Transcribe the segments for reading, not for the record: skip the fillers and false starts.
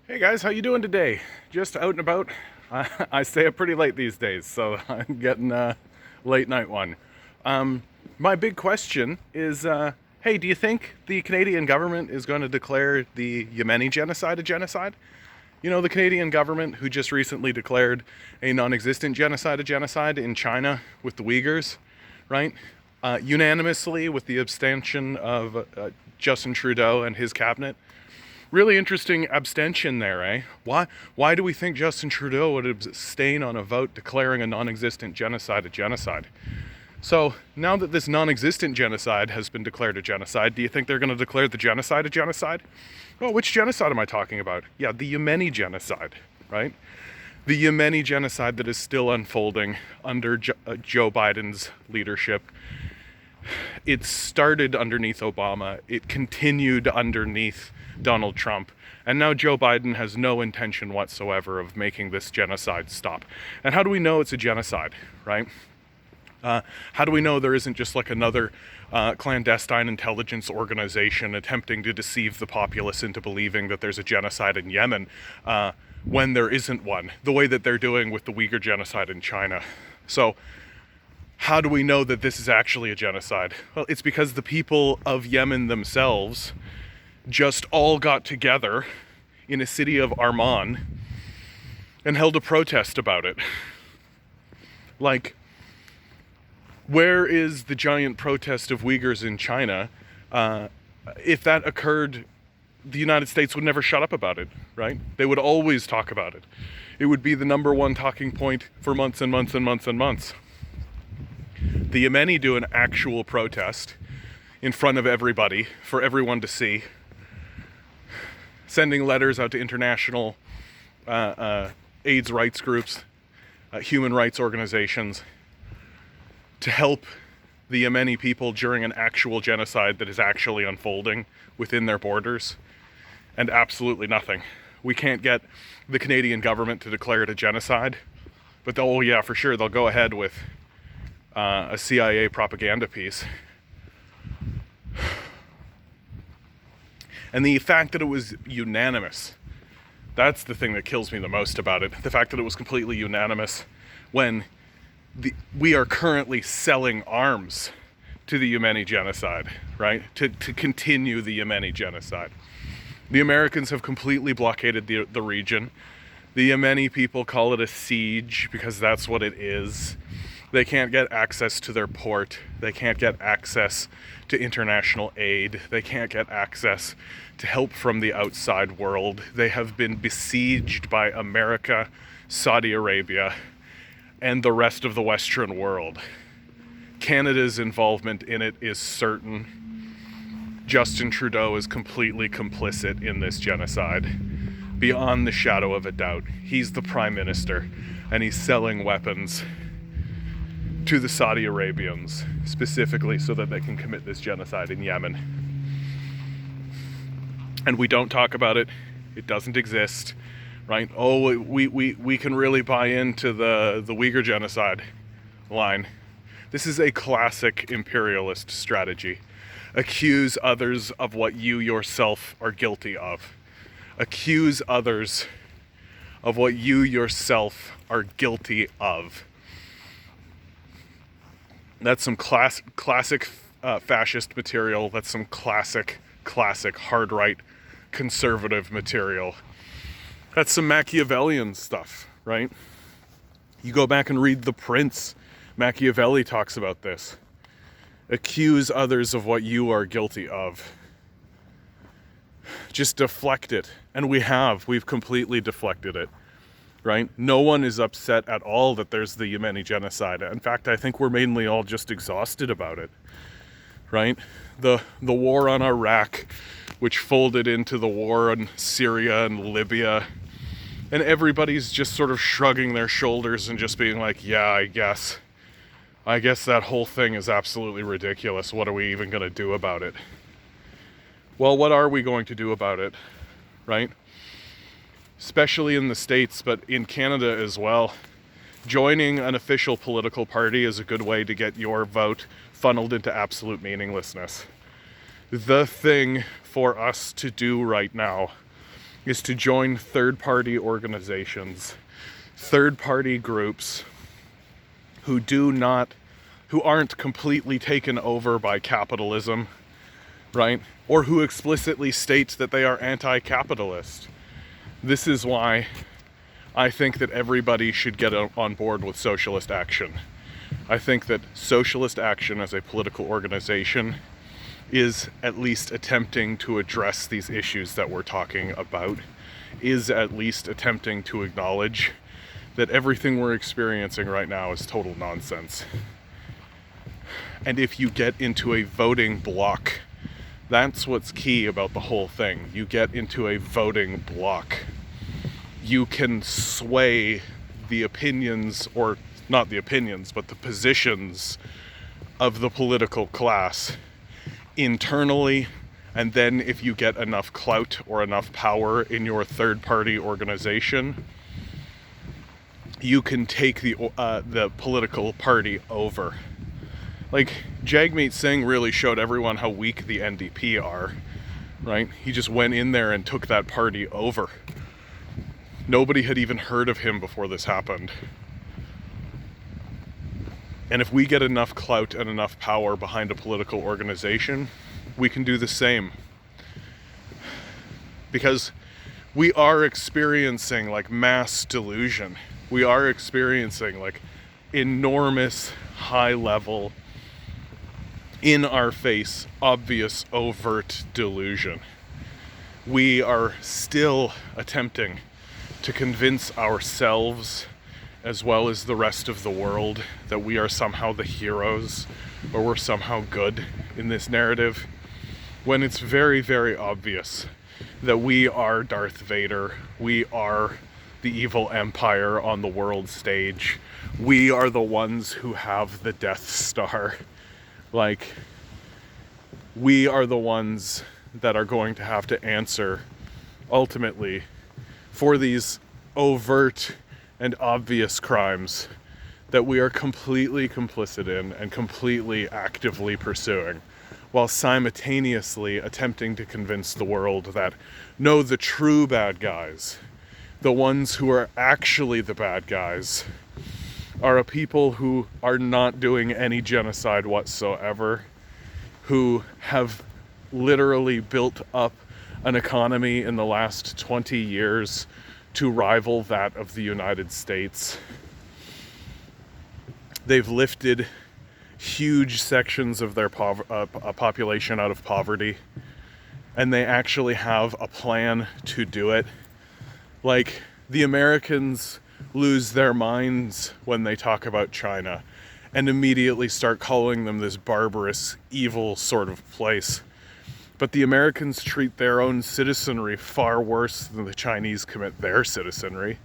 Hey guys, how you doing today? Just out and about. I stay up pretty late these days, so I'm getting a late night one. My big question is, hey, do you think the Canadian government is going to declare the Yemeni genocide a genocide? You know, the Canadian government who just recently declared a non-existent genocide a genocide in China with the Uyghurs, right? Unanimously with the abstention of Justin Trudeau and his cabinet. Really interesting abstention there, eh? Why do we think Justin Trudeau would abstain on a vote declaring a non-existent genocide a genocide? So now that this non-existent genocide has been declared a genocide, do you think they're going to declare the genocide a genocide? Oh, which genocide am I talking about? Yeah, the Yemeni genocide, right? The Yemeni genocide that is still unfolding under Joe Biden's leadership. It started underneath Obama. It continued underneath Donald Trump. And now Joe Biden has no intention whatsoever of making this genocide stop. And how do we know it's a genocide, right? How do we know there isn't just like another clandestine intelligence organization attempting to deceive the populace into believing that there's a genocide in Yemen when there isn't one, the way that they're doing with the Uyghur genocide in China? So how do we know that this is actually a genocide? Well, it's because the people of Yemen themselves just all got together in a city of Amman and held a protest about it. Like, where is the giant protest of Uyghurs in China? If that occurred, the United States would never shut up about it, right? They would always talk about it. It would be the number one talking point for months and months and months and months. The Yemeni do an actual protest in front of everybody for everyone to see, sending letters out to international AIDS rights groups, human rights organizations, to help the Yemeni people during an actual genocide that is actually unfolding within their borders, and absolutely nothing. We can't get the Canadian government to declare it a genocide, but oh yeah, for sure, they'll go ahead with a CIA propaganda piece. And the fact that it was unanimous, that's the thing that kills me the most about it. The fact that it was completely unanimous when we are currently selling arms to the Yemeni genocide, right? To continue the Yemeni genocide. The Americans have completely blockaded the region. The Yemeni people call it a siege because that's what it is. They can't get access to their port. They can't get access to international aid. They can't get access to help from the outside world. They have been besieged by America, Saudi Arabia, and the rest of the Western world. Canada's involvement in it is certain. Justin Trudeau is completely complicit in this genocide, beyond the shadow of a doubt. He's the Prime Minister, and he's selling weapons to the Saudi Arabians, specifically so that they can commit this genocide in Yemen. And we don't talk about it. It doesn't exist, right? Oh, we can really buy into the Uyghur genocide line. This is a classic imperialist strategy. Accuse others of what you yourself are guilty of. Accuse others of what you yourself are guilty of. That's some classic fascist material. That's some classic hard right conservative material. That's some Machiavellian stuff, right? You go back and read The Prince. Machiavelli talks about this. Accuse others of what you are guilty of. Just deflect it. And we've completely deflected it. Right? No one is upset at all that there's the Yemeni genocide. In fact, I think we're mainly all just exhausted about it. Right? The war on Iraq, which folded into the war on Syria and Libya, and everybody's just sort of shrugging their shoulders and just being like, yeah, I guess that whole thing is absolutely ridiculous. What are we even going to do about it? Well, what are we going to do about it? Right? Especially in the States, but in Canada as well. Joining an official political party is a good way to get your vote funneled into absolute meaninglessness. The thing for us to do right now is to join third-party organizations, third-party groups who aren't completely taken over by capitalism, right? Or who explicitly state that they are anti-capitalist. This is why I think that everybody should get on board with Socialist Action. I think that Socialist Action as a political organization is at least attempting to address these issues that we're talking about, is at least attempting to acknowledge that everything we're experiencing right now is total nonsense. And if you get into a voting bloc, that's what's key about the whole thing. You get into a voting bloc, you can sway the opinions, or not the opinions, but the positions of the political class internally, and then if you get enough clout or enough power in your third-party organization, you can take the political party over. Like, Jagmeet Singh really showed everyone how weak the NDP are, right? He just went in there and took that party over. Nobody had even heard of him before this happened. And if we get enough clout and enough power behind a political organization, we can do the same. Because we are experiencing like mass delusion. We are experiencing like enormous, high level, in our face, obvious, overt delusion. We are still attempting to convince ourselves, as well as the rest of the world, that we are somehow the heroes, or we're somehow good in this narrative, when it's very, very obvious that we are Darth Vader, we are the evil empire on the world stage, we are the ones who have the Death Star. Like, we are the ones that are going to have to answer, ultimately, for these overt and obvious crimes that we are completely complicit in and completely actively pursuing, while simultaneously attempting to convince the world that, no, the true bad guys, the ones who are actually the bad guys, are a people who are not doing any genocide whatsoever, who have literally built up an economy in the last 20 years to rival that of the United States. They've lifted huge sections of their population out of poverty, and they actually have a plan to do it. Like, the Americans lose their minds when they talk about China and immediately start calling them this barbarous, evil sort of place. But the Americans treat their own citizenry far worse than the Chinese commit their citizenry.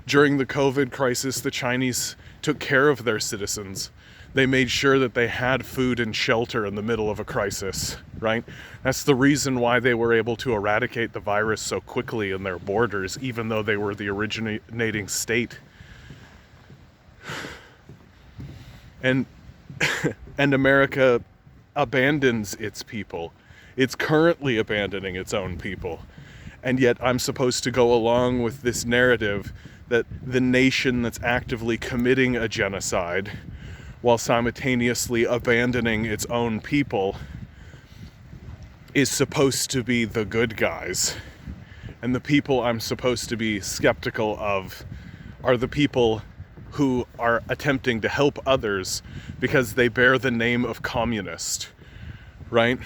During the COVID crisis, the Chinese took care of their citizens. They made sure that they had food and shelter in the middle of a crisis, right? That's the reason why they were able to eradicate the virus so quickly in their borders, even though they were the originating state. And America abandons its people. It's currently abandoning its own people. And yet I'm supposed to go along with this narrative that the nation that's actively committing a genocide while simultaneously abandoning its own people is supposed to be the good guys. And the people I'm supposed to be skeptical of are the people who are attempting to help others because they bear the name of communist, right?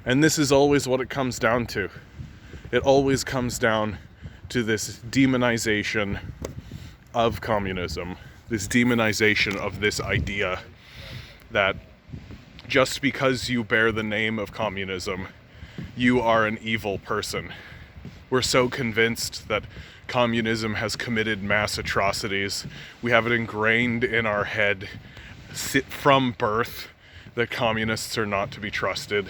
And this is always what it comes down to. It always comes down to this demonization of communism, this demonization of this idea that just because you bear the name of communism, you are an evil person. We're so convinced that communism has committed mass atrocities. We have it ingrained in our head from birth that communists are not to be trusted.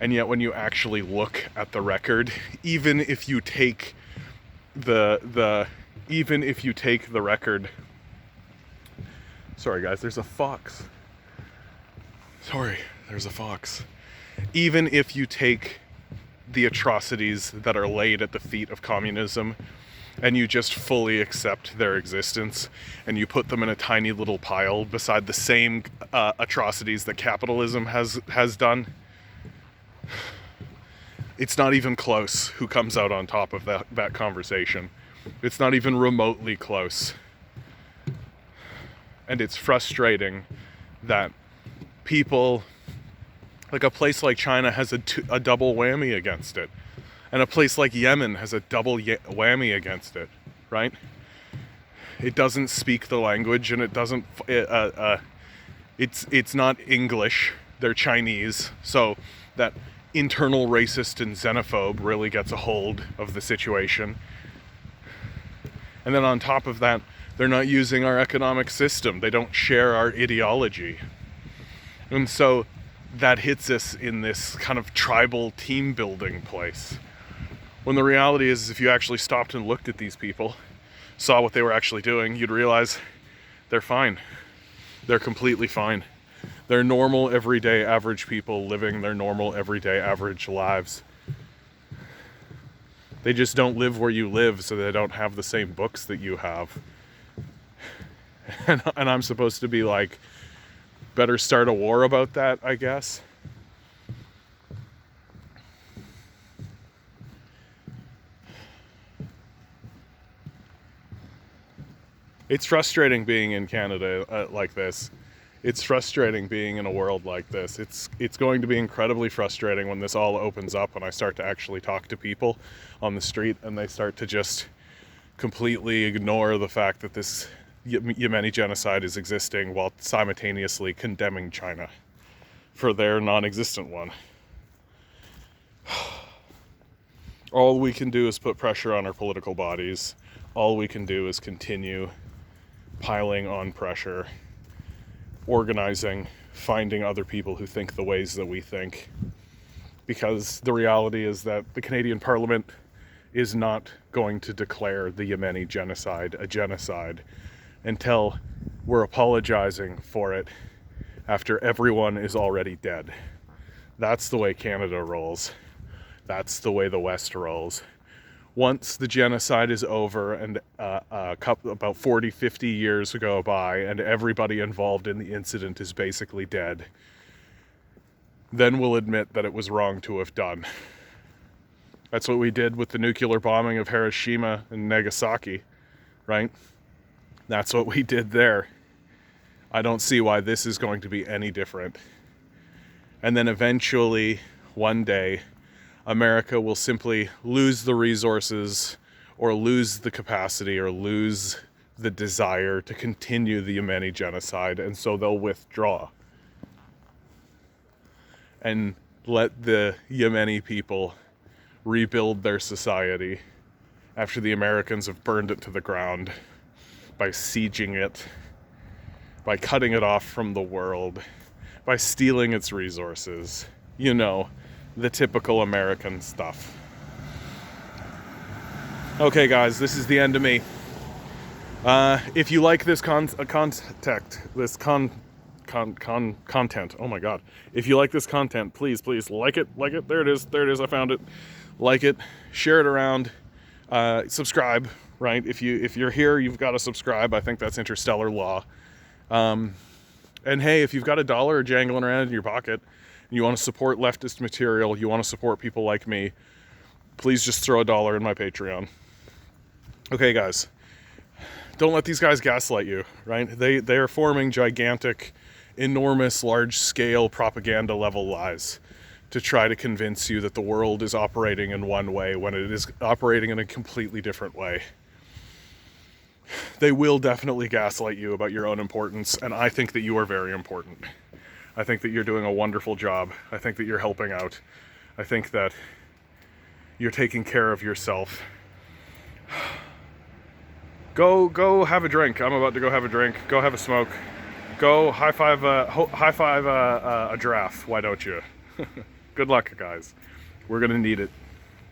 And yet when you actually look at the record, even if you take the record. Sorry guys, there's a fox. Sorry, there's a fox. Even if you take the atrocities that are laid at the feet of communism, and you just fully accept their existence, and you put them in a tiny little pile beside the same atrocities that capitalism has done, it's not even close who comes out on top of that conversation. It's not even remotely close. And it's frustrating that people, like a place like China has a double whammy against it. And a place like Yemen has a double whammy against it, right? It doesn't speak the language, and it doesn't, it's not English, they're Chinese. So that internal racist and xenophobe really gets a hold of the situation. And then on top of that, they're not using our economic system. They don't share our ideology. And so that hits us in this kind of tribal team building place. When the reality is, if you actually stopped and looked at these people, saw what they were actually doing, you'd realize they're fine. They're completely fine. They're normal, everyday, average people living their normal, everyday, average lives. They just don't live where you live, so they don't have the same books that you have. And I'm supposed to be like, better start a war about that, I guess. It's frustrating being in Canada like this. It's frustrating being in a world like this. It's going to be incredibly frustrating when this all opens up and I start to actually talk to people on the street and they start to just completely ignore the fact that this Yemeni genocide is existing while simultaneously condemning China for their non-existent one. All we can do is put pressure on our political bodies. All we can do is continue piling on pressure, organizing, finding other people who think the ways that we think. Because the reality is that the Canadian Parliament is not going to declare the Yemeni genocide a genocide until we're apologizing for it after everyone is already dead. That's the way Canada rolls. That's the way the West rolls. Once the genocide is over and about 40, 50 years go by and everybody involved in the incident is basically dead, then we'll admit that it was wrong to have done. That's what we did with the nuclear bombing of Hiroshima and Nagasaki, right? That's what we did there. I don't see why this is going to be any different. And then eventually, one day, America will simply lose the resources or lose the capacity or lose the desire to continue the Yemeni genocide, and so they'll withdraw and let the Yemeni people rebuild their society after the Americans have burned it to the ground by sieging it, by cutting it off from the world, by stealing its resources. You know, the typical American stuff. Okay, guys, this is the end of me. If you like this content, oh my god. If you like this content, please like it. There it is, I found it. Like it, share it around, subscribe, right? If you're here, you've got to subscribe. I think that's interstellar law. And hey, if you've got $1 jangling around in your pocket, you want to support leftist material, you want to support people like me, please just throw $1 in my Patreon. Okay, guys, don't let these guys gaslight you, right? They are forming gigantic, enormous, large-scale propaganda level lies to try to convince you that the world is operating in one way when it is operating in a completely different way. They will definitely gaslight you about your own importance, and I think that you are very important. I think that you're doing a wonderful job. I think that you're helping out. I think that you're taking care of yourself. Go have a drink. I'm about to go have a drink. Go have a smoke. Go high five a giraffe. Why don't you? Good luck, guys. We're gonna need it.